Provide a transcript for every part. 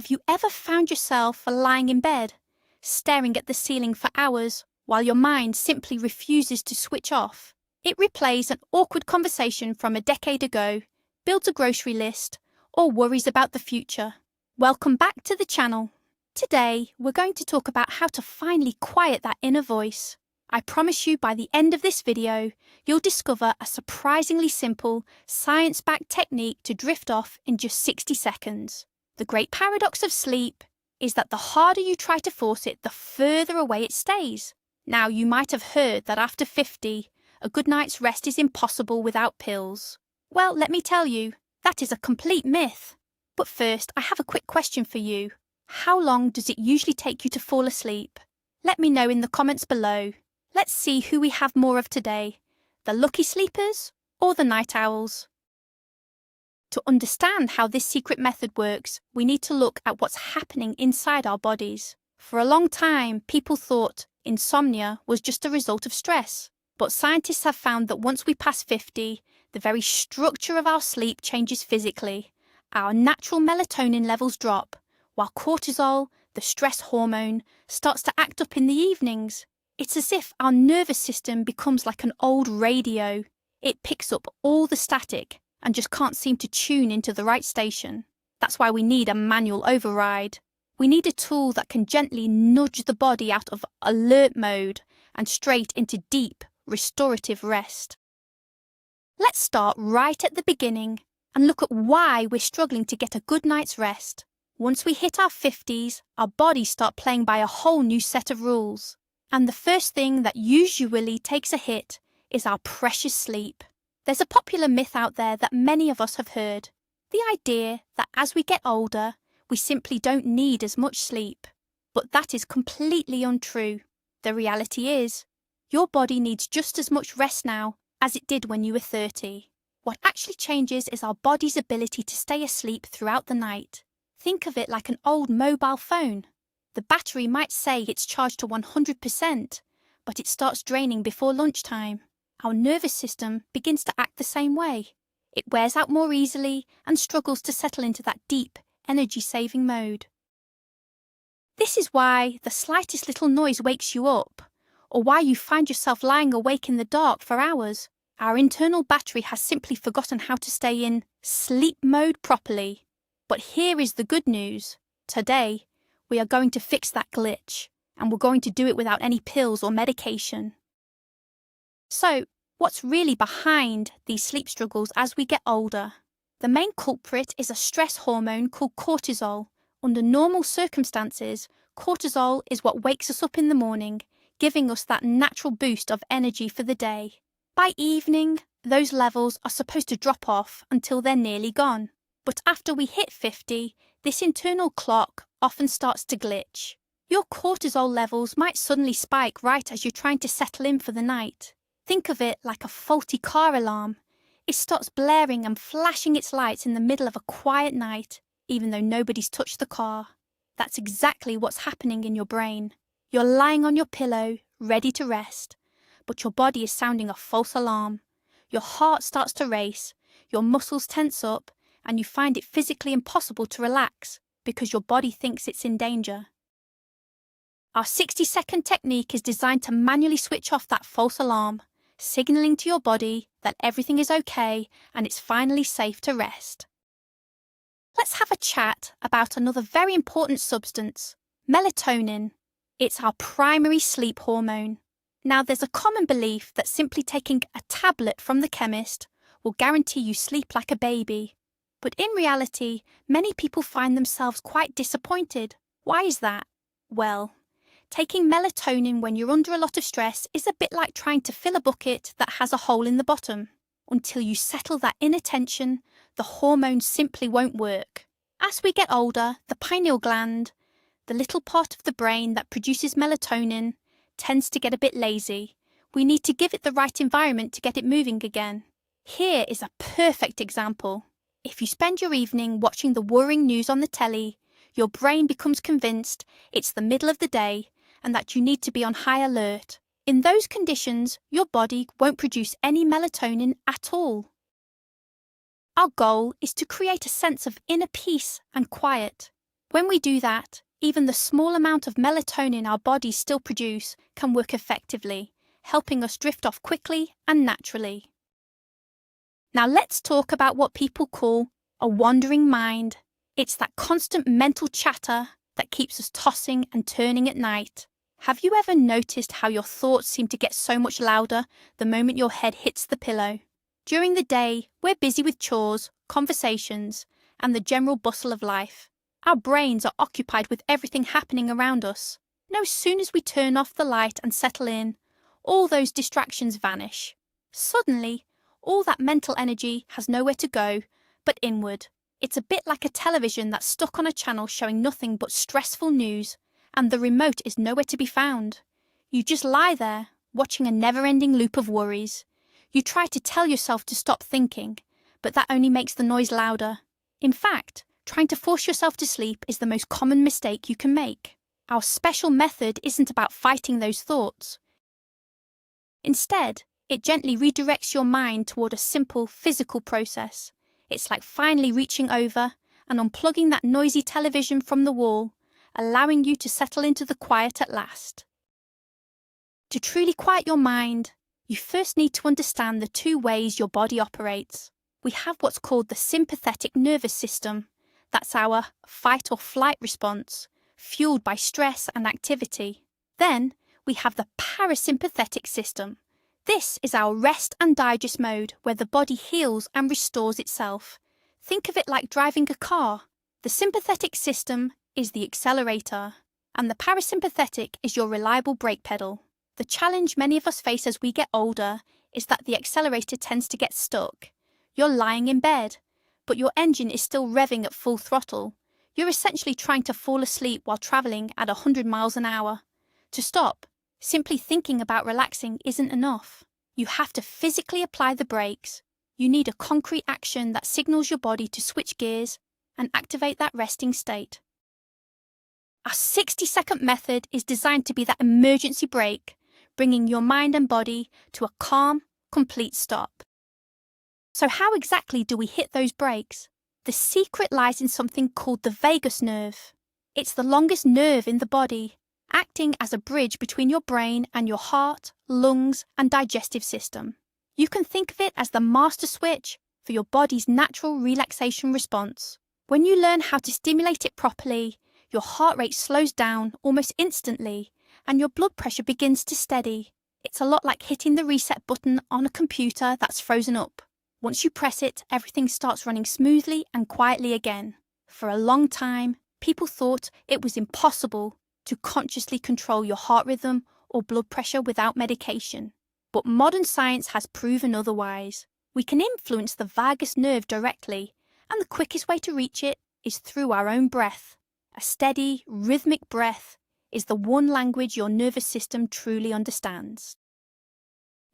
Have you ever found yourself lying in bed, staring at the ceiling for hours while your mind simply refuses to switch off? It replays an awkward conversation from a decade ago, builds a grocery list, or worries about the future. Welcome back to the channel. Today, we're going to talk about how to finally quiet that inner voice. I promise you by the end of this video, you'll discover a surprisingly simple, science-backed technique to drift off in just 60 seconds. The great paradox of sleep is that the harder you try to force it, the further away it stays. Now, you might have heard that after 50, a good night's rest is impossible without pills. Well, let me tell you, that is a complete myth. But first, I have a quick question for you. How long does it usually take you to fall asleep? Let me know in the comments below. Let's see who we have more of today, the lucky sleepers or the night owls. To understand how this secret method works, we need to look at what's happening inside our bodies. For a long time, people thought insomnia was just a result of stress. But scientists have found that once we pass 50, the very structure of our sleep changes physically. Our natural melatonin levels drop, while cortisol, the stress hormone, starts to act up in the evenings. It's as if our nervous system becomes like an old radio. It picks up all the static and just can't seem to tune into the right station. That's why we need a manual override. We need a tool that can gently nudge the body out of alert mode and straight into deep, restorative rest. Let's start right at the beginning and look at why we're struggling to get a good night's rest. Once we hit our 50s, our bodies start playing by a whole new set of rules. And the first thing that usually takes a hit is our precious sleep. There's a popular myth out there that many of us have heard. The idea that as we get older, we simply don't need as much sleep. But that is completely untrue. The reality is, your body needs just as much rest now as it did when you were 30. What actually changes is our body's ability to stay asleep throughout the night. Think of it like an old mobile phone. The battery might say it's charged to 100%, but it starts draining before lunchtime. Our nervous system begins to act the same way. It wears out more easily and struggles to settle into that deep, energy-saving mode. This is why the slightest little noise wakes you up, or why you find yourself lying awake in the dark for hours. Our internal battery has simply forgotten how to stay in sleep mode properly. But here is the good news. Today, we are going to fix that glitch, and we're going to do it without any pills or medication. So, what's really behind these sleep struggles as we get older? The main culprit is a stress hormone called cortisol. Under normal circumstances, cortisol is what wakes us up in the morning, giving us that natural boost of energy for the day. By evening, those levels are supposed to drop off until they're nearly gone. But after we hit 50, this internal clock often starts to glitch. Your cortisol levels might suddenly spike right as you're trying to settle in for the night. Think of it like a faulty car alarm. It starts blaring and flashing its lights in the middle of a quiet night, even though nobody's touched the car. That's exactly what's happening in your brain. You're lying on your pillow, ready to rest, but your body is sounding a false alarm. Your heart starts to race, your muscles tense up, and you find it physically impossible to relax because your body thinks it's in danger. Our 60-second technique is designed to manually switch off that false alarm, signaling to your body that everything is okay and it's finally safe to rest. Let's have a chat about another very important substance, melatonin. It's our primary sleep hormone. Now, there's a common belief that simply taking a tablet from the chemist will guarantee you sleep like a baby. But in reality, many people find themselves quite disappointed. Why is that? Well, taking melatonin when you're under a lot of stress is a bit like trying to fill a bucket that has a hole in the bottom. Until you settle that inner tension, the hormone simply won't work. As we get older, the pineal gland, the little part of the brain that produces melatonin, tends to get a bit lazy. We need to give it the right environment to get it moving again. Here is a perfect example. If you spend your evening watching the worrying news on the telly, your brain becomes convinced it's the middle of the day and that you need to be on high alert. In those conditions, your body won't produce any melatonin at all. Our goal is to create a sense of inner peace and quiet. When we do that, even the small amount of melatonin our bodies still produce can work effectively, helping us drift off quickly and naturally. Now let's talk about what people call a wandering mind. It's that constant mental chatter that keeps us tossing and turning at night. Have you ever noticed how your thoughts seem to get so much louder the moment your head hits the pillow? During the day, we're busy with chores, conversations, and the general bustle of life. Our brains are occupied with everything happening around us. No soon as we turn off the light and settle in, all those distractions vanish. Suddenly, all that mental energy has nowhere to go but inward. It's a bit like a television that's stuck on a channel showing nothing but stressful news, and the remote is nowhere to be found. You just lie there, watching a never-ending loop of worries. You try to tell yourself to stop thinking, but that only makes the noise louder. In fact, trying to force yourself to sleep is the most common mistake you can make. Our special method isn't about fighting those thoughts. Instead, it gently redirects your mind toward a simple physical process. It's like finally reaching over and unplugging that noisy television from the wall, allowing you to settle into the quiet at last. To truly quiet your mind, you first need to understand the two ways your body operates. We have what's called the sympathetic nervous system. That's our fight or flight response, fueled by stress and activity. Then we have the parasympathetic system. This is our rest and digest mode where the body heals and restores itself. Think of it like driving a car. The sympathetic system is the accelerator, and the parasympathetic is your reliable brake pedal. The challenge many of us face as we get older is that the accelerator tends to get stuck. You're lying in bed, but your engine is still revving at full throttle. You're essentially trying to fall asleep while travelling at 100 miles an hour. To stop, simply thinking about relaxing isn't enough. You have to physically apply the brakes. You need a concrete action that signals your body to switch gears and activate that resting state. Our 60-second method is designed to be that emergency brake, bringing your mind and body to a calm, complete stop. So how exactly do we hit those brakes? The secret lies in something called the vagus nerve. It's the longest nerve in the body, acting as a bridge between your brain and your heart, lungs, and digestive system. You can think of it as the master switch for your body's natural relaxation response. When you learn how to stimulate it properly, your heart rate slows down almost instantly, and your blood pressure begins to steady. It's a lot like hitting the reset button on a computer that's frozen up. Once you press it, everything starts running smoothly and quietly again. For a long time, people thought it was impossible to consciously control your heart rhythm or blood pressure without medication. But modern science has proven otherwise. We can influence the vagus nerve directly, and the quickest way to reach it is through our own breath. A steady, rhythmic breath is the one language your nervous system truly understands.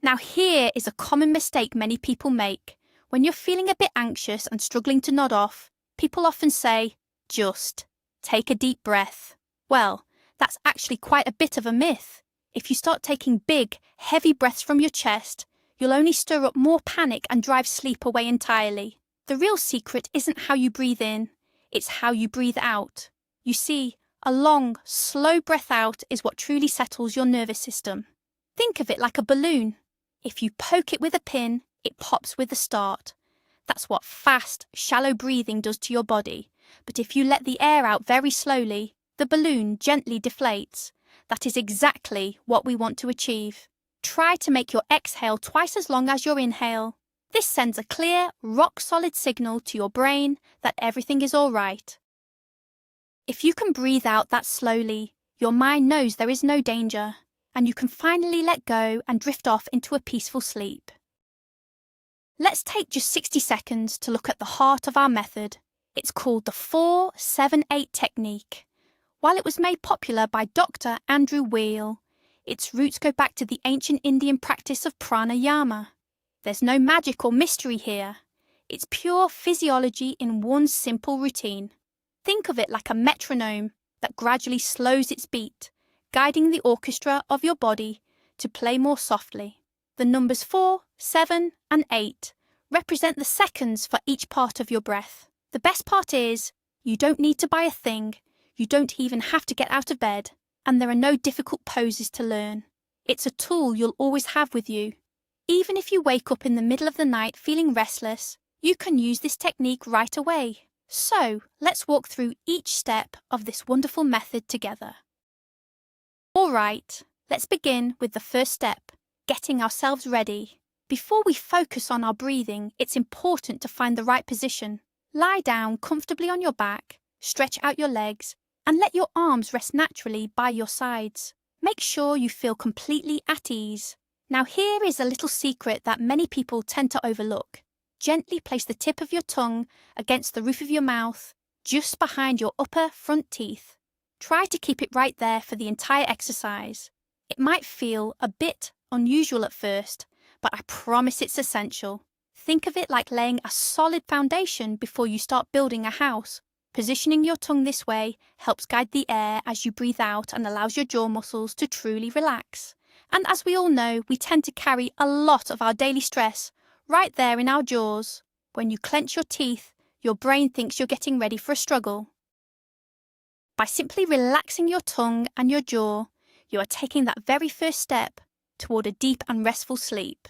Now here is a common mistake many people make. When you're feeling a bit anxious and struggling to nod off, people often say, just take a deep breath. Well, that's actually quite a bit of a myth. If you start taking big, heavy breaths from your chest, you'll only stir up more panic and drive sleep away entirely. The real secret isn't how you breathe in, it's how you breathe out. You see, a long, slow breath out is what truly settles your nervous system. Think of it like a balloon. If you poke it with a pin, it pops with a start. That's what fast, shallow breathing does to your body. But if you let the air out very slowly, the balloon gently deflates. That is exactly what we want to achieve. Try to make your exhale twice as long as your inhale. This sends a clear, rock-solid signal to your brain that everything is all right. If you can breathe out that slowly, your mind knows there is no danger, and you can finally let go and drift off into a peaceful sleep. Let's take just 60 seconds to look at the heart of our method. It's called the 4-7-8 technique. While it was made popular by Dr. Andrew Weil, its roots go back to the ancient Indian practice of pranayama. There's no magic or mystery here. It's pure physiology in one simple routine. Think of it like a metronome that gradually slows its beat, guiding the orchestra of your body to play more softly. The numbers 4, 7, and 8 represent the seconds for each part of your breath. The best part is, you don't need to buy a thing. You don't even have to get out of bed, and there are no difficult poses to learn. It's a tool you'll always have with you. Even if you wake up in the middle of the night feeling restless, you can use this technique right away. So, let's walk through each step of this wonderful method together. Alright, let's begin with the first step, getting ourselves ready. Before we focus on our breathing, it's important to find the right position. Lie down comfortably on your back, stretch out your legs, and let your arms rest naturally by your sides. Make sure you feel completely at ease. Now here is a little secret that many people tend to overlook. Gently place the tip of your tongue against the roof of your mouth, just behind your upper front teeth. Try to keep it right there for the entire exercise. It might feel a bit unusual at first, but I promise it's essential. Think of it like laying a solid foundation before you start building a house. Positioning your tongue this way helps guide the air as you breathe out and allows your jaw muscles to truly relax. And as we all know, we tend to carry a lot of our daily stress right there in our jaws. When you clench your teeth, your brain thinks you're getting ready for a struggle. By simply relaxing your tongue and your jaw, you are taking that very first step toward a deep and restful sleep.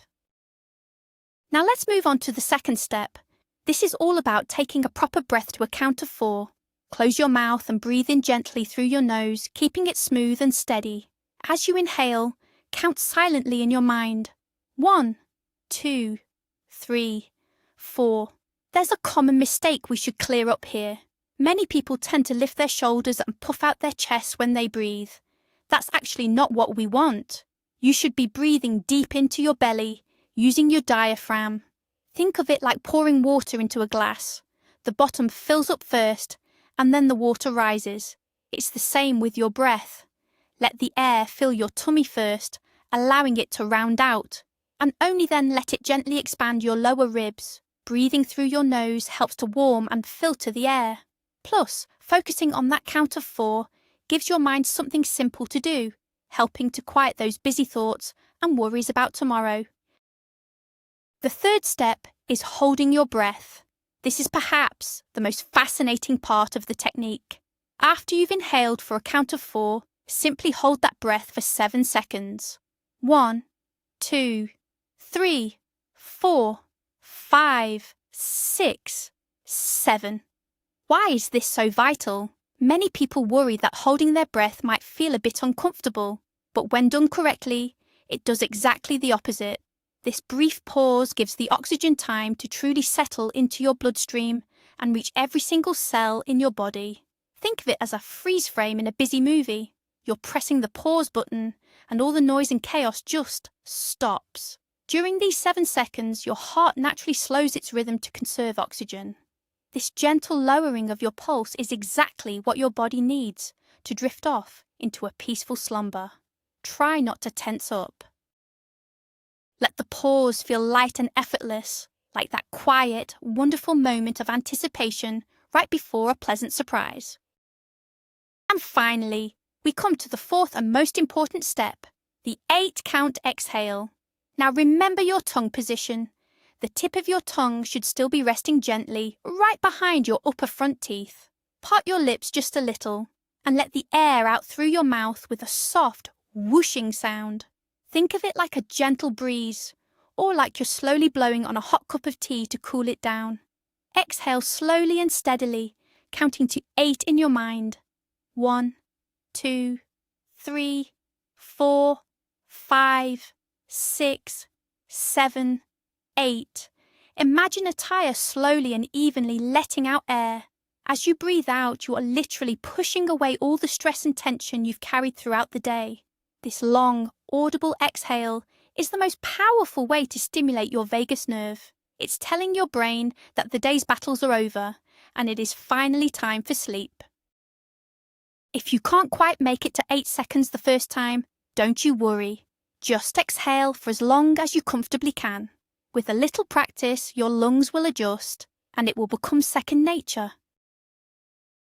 Now let's move on to the second step. This is all about taking a proper breath to a count of 4. Close your mouth and breathe in gently through your nose, keeping it smooth and steady. As you inhale, count silently in your mind. 1, 2, 3, 4. There's a common mistake we should clear up here. Many people tend to lift their shoulders and puff out their chests when they breathe. That's actually not what we want. You should be breathing deep into your belly, using your diaphragm. Think of it like pouring water into a glass. The bottom fills up first, and then the water rises. It's the same with your breath. Let the air fill your tummy first, allowing it to round out, and only then let it gently expand your lower ribs. Breathing through your nose helps to warm and filter the air. Plus, focusing on that count of 4 gives your mind something simple to do, helping to quiet those busy thoughts and worries about tomorrow. The third step is holding your breath. This is perhaps the most fascinating part of the technique. After you've inhaled for a count of 4, simply hold that breath for 7 seconds. 1, 2, 3, 4, 5, 6, 7. Why is this so vital? Many people worry that holding their breath might feel a bit uncomfortable, but when done correctly, it does exactly the opposite. This brief pause gives the oxygen time to truly settle into your bloodstream and reach every single cell in your body. Think of it as a freeze frame in a busy movie. You're pressing the pause button, and all the noise and chaos just stops. During these 7 seconds, your heart naturally slows its rhythm to conserve oxygen. This gentle lowering of your pulse is exactly what your body needs to drift off into a peaceful slumber. Try not to tense up. Let the pause feel light and effortless, like that quiet, wonderful moment of anticipation right before a pleasant surprise. And finally, we come to the fourth and most important step, the 8-count exhale. Now remember your tongue position. The tip of your tongue should still be resting gently right behind your upper front teeth. Part your lips just a little and let the air out through your mouth with a soft, whooshing sound. Think of it like a gentle breeze, or like you're slowly blowing on a hot cup of tea to cool it down. Exhale slowly and steadily, counting to 8 in your mind. 1, 2, 3, 4, 5, 6, 7, 8. Imagine a tire slowly and evenly letting out air. As you breathe out, you are literally pushing away all the stress and tension you've carried throughout the day. This long, audible exhale is the most powerful way to stimulate your vagus nerve. It's telling your brain that the day's battles are over and it is finally time for sleep. If you can't quite make it to 8 seconds the first time, don't you worry. Just exhale for as long as you comfortably can. With a little practice, your lungs will adjust and it will become second nature.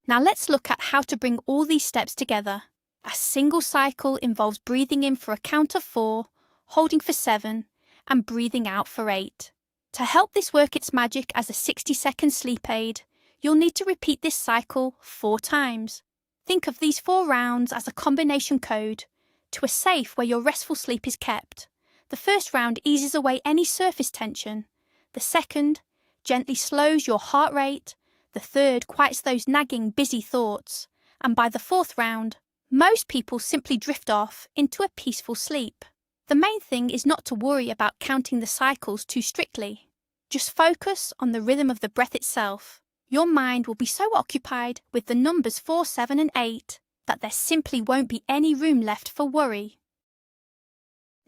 Now let's look at how to bring all these steps together. A single cycle involves breathing in for a count of 4, holding for 7, and breathing out for 8. To help this work its magic as a 60-second sleep aid, you'll need to repeat this cycle 4 times. Think of these 4 rounds as a combination code to a safe where your restful sleep is kept. The first round eases away any surface tension. The second gently slows your heart rate. The third quiets those nagging, busy thoughts. And by the 4th round, most people simply drift off into a peaceful sleep. The main thing is not to worry about counting the cycles too strictly. Just focus on the rhythm of the breath itself. Your mind will be so occupied with the numbers 4, 7, and 8 that there simply won't be any room left for worry.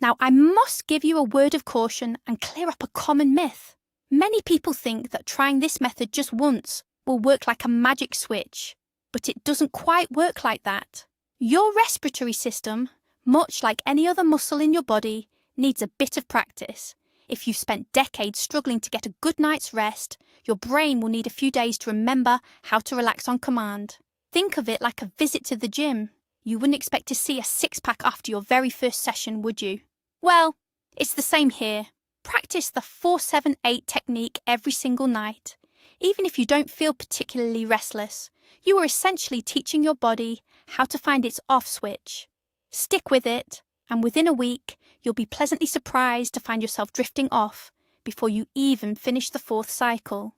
Now, I must give you a word of caution and clear up a common myth. Many people think that trying this method just once will work like a magic switch, but it doesn't quite work like that. Your respiratory system, much like any other muscle in your body, needs a bit of practice. If you've spent decades struggling to get a good night's rest, your brain will need a few days to remember how to relax on command. Think of it like a visit to the gym. You wouldn't expect to see a six-pack after your very first session, would you? Well, it's the same here. Practice the 4-7-8 technique every single night. Even if you don't feel particularly restless, you are essentially teaching your body how to find its off switch. Stick with it, and within a week, you'll be pleasantly surprised to find yourself drifting off before you even finish the 4th cycle.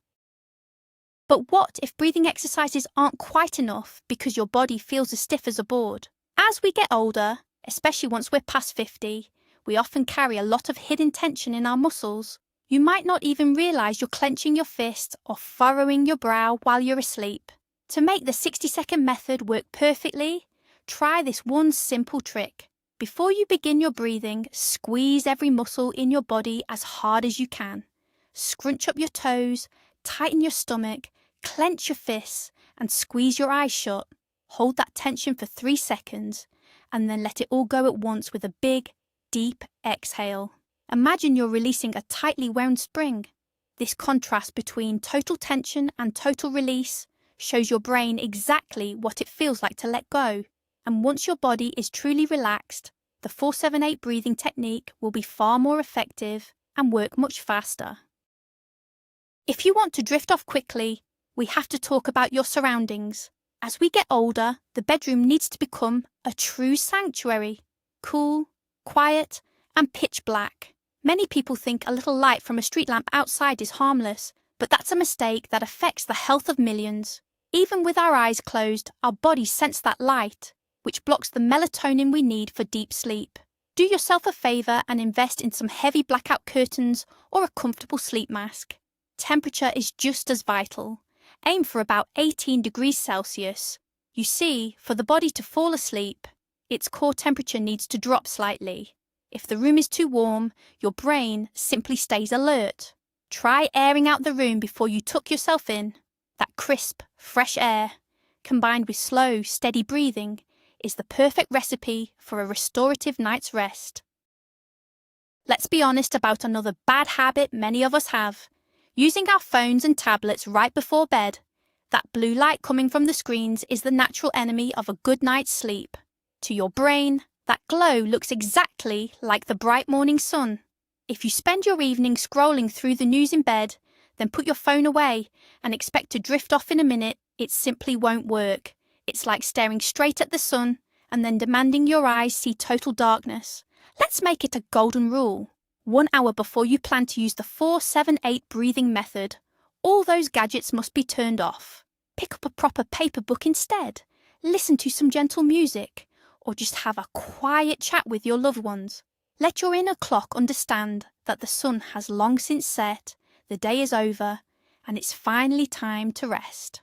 But what if breathing exercises aren't quite enough because your body feels as stiff as a board? As we get older, especially once we're past 50, we often carry a lot of hidden tension in our muscles. You might not even realise you're clenching your fist or furrowing your brow while you're asleep. To make the 60-second method work perfectly, try this one simple trick. Before you begin your breathing, squeeze every muscle in your body as hard as you can. Scrunch up your toes, tighten your stomach, clench your fists, and squeeze your eyes shut. Hold that tension for 3 seconds, and then let it all go at once with a big, deep exhale. Imagine you're releasing a tightly wound spring. This contrast between total tension and total release shows your brain exactly what it feels like to let go. And once your body is truly relaxed, the 4-7-8 breathing technique will be far more effective and work much faster. If you want to drift off quickly, we have to talk about your surroundings. As we get older, the bedroom needs to become a true sanctuary. Cool, quiet, and pitch black. Many people think a little light from a street lamp outside is harmless, but that's a mistake that affects the health of millions. Even with our eyes closed, our bodies sense that light, which blocks the melatonin we need for deep sleep. Do yourself a favour and invest in some heavy blackout curtains or a comfortable sleep mask. Temperature is just as vital. Aim for about 18 degrees Celsius. You see, for the body to fall asleep, its core temperature needs to drop slightly. If the room is too warm, your brain simply stays alert. Try airing out the room before you tuck yourself in. That crisp, fresh air, combined with slow, steady breathing, is the perfect recipe for a restorative night's rest. Let's be honest about another bad habit many of us have. Using our phones and tablets right before bed. That blue light coming from the screens is the natural enemy of a good night's sleep. To your brain, that glow looks exactly like the bright morning sun. If you spend your evening scrolling through the news in bed, then put your phone away and expect to drift off in a minute, it simply won't work. It's like staring straight at the sun and then demanding your eyes see total darkness. Let's make it a golden rule. 1 hour before you plan to use the 4-7-8 breathing method, all those gadgets must be turned off. Pick up a proper paper book instead. Listen to some gentle music, or just have a quiet chat with your loved ones. Let your inner clock understand that the sun has long since set, the day is over, and it's finally time to rest.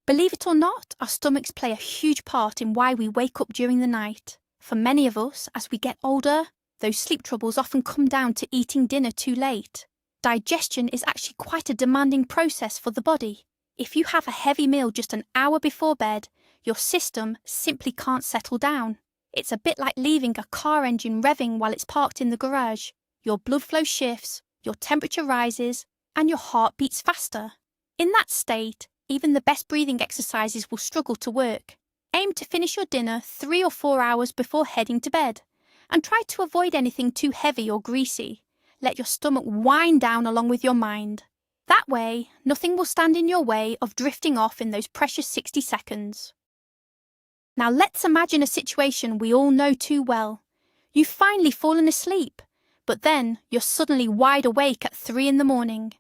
Believe it or not, our stomachs play a huge part in why we wake up during the night. For many of us, as we get older, those sleep troubles often come down to eating dinner too late. Digestion is actually quite a demanding process for the body. If you have a heavy meal just an hour before bed, your system simply can't settle down. It's a bit like leaving a car engine revving while it's parked in the garage. Your blood flow shifts, your temperature rises, and your heart beats faster. In that state, even the best breathing exercises will struggle to work. Aim to finish your dinner 3 or 4 hours before heading to bed, and try to avoid anything too heavy or greasy. Let your stomach wind down along with your mind. That way, nothing will stand in your way of drifting off in those precious 60 seconds. Now let's imagine a situation we all know too well. You've finally fallen asleep, but then you're suddenly wide awake at 3 in the morning.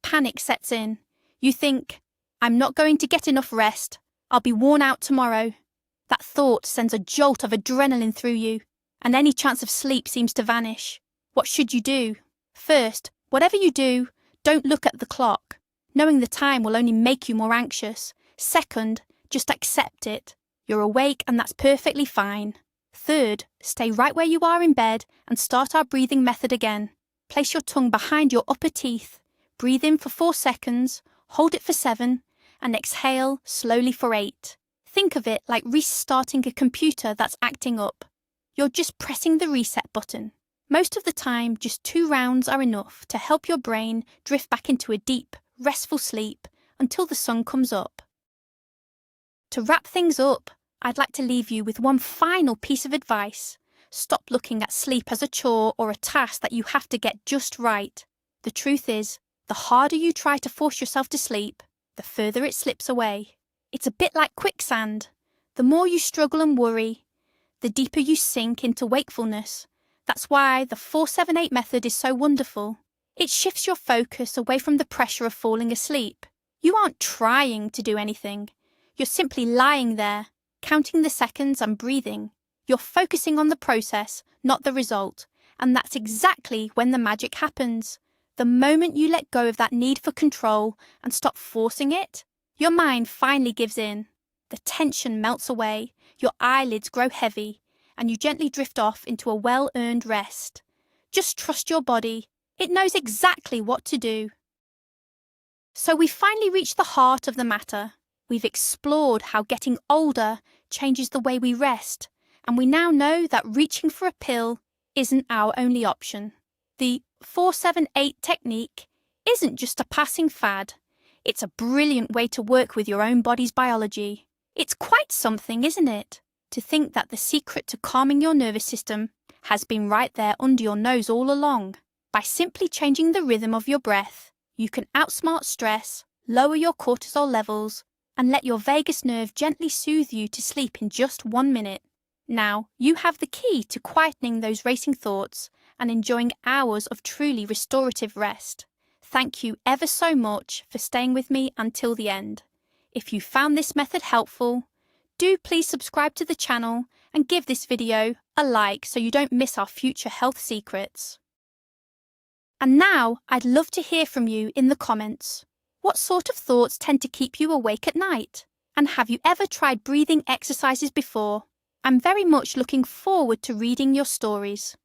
Panic sets in. You think, I'm not going to get enough rest. I'll be worn out tomorrow. That thought sends a jolt of adrenaline through you, and any chance of sleep seems to vanish. What should you do? First, whatever you do, don't look at the clock. Knowing the time will only make you more anxious. Second, just accept it. You're awake and that's perfectly fine. Third, stay right where you are in bed and start our breathing method again. Place your tongue behind your upper teeth. Breathe in for 4 seconds, hold it for 7, and exhale slowly for 8. Think of it like restarting a computer that's acting up. You're just pressing the reset button. Most of the time, just 2 rounds are enough to help your brain drift back into a deep, restful sleep until the sun comes up. To wrap things up, I'd like to leave you with one final piece of advice. Stop looking at sleep as a chore or a task that you have to get just right. The truth is, the harder you try to force yourself to sleep, the further it slips away. It's a bit like quicksand. The more you struggle and worry, the deeper you sink into wakefulness. That's why the 4-7-8 method is so wonderful. It shifts your focus away from the pressure of falling asleep. You aren't trying to do anything. You're simply lying there, counting the seconds and breathing. You're focusing on the process, not the result, and that's exactly when the magic happens. The moment you let go of that need for control and stop forcing it, your mind finally gives in. The tension melts away, your eyelids grow heavy, and you gently drift off into a well-earned rest. Just trust your body. It knows exactly what to do. So we finally reached the heart of the matter. We've explored how getting older changes the way we rest, and we now know that reaching for a pill isn't our only option. The 4-7-8 technique isn't just a passing fad. It's a brilliant way to work with your own body's biology. It's quite something, isn't it? To think that the secret to calming your nervous system has been right there under your nose all along. By simply changing the rhythm of your breath, you can outsmart stress, lower your cortisol levels, and let your vagus nerve gently soothe you to sleep in just 1 minute. Now, you have the key to quietening those racing thoughts and enjoying hours of truly restorative rest. Thank you ever so much for staying with me until the end. If you found this method helpful, do please subscribe to the channel and give this video a like so you don't miss our future health secrets. And now, I'd love to hear from you in the comments. What sort of thoughts tend to keep you awake at night? And have you ever tried breathing exercises before? I'm very much looking forward to reading your stories.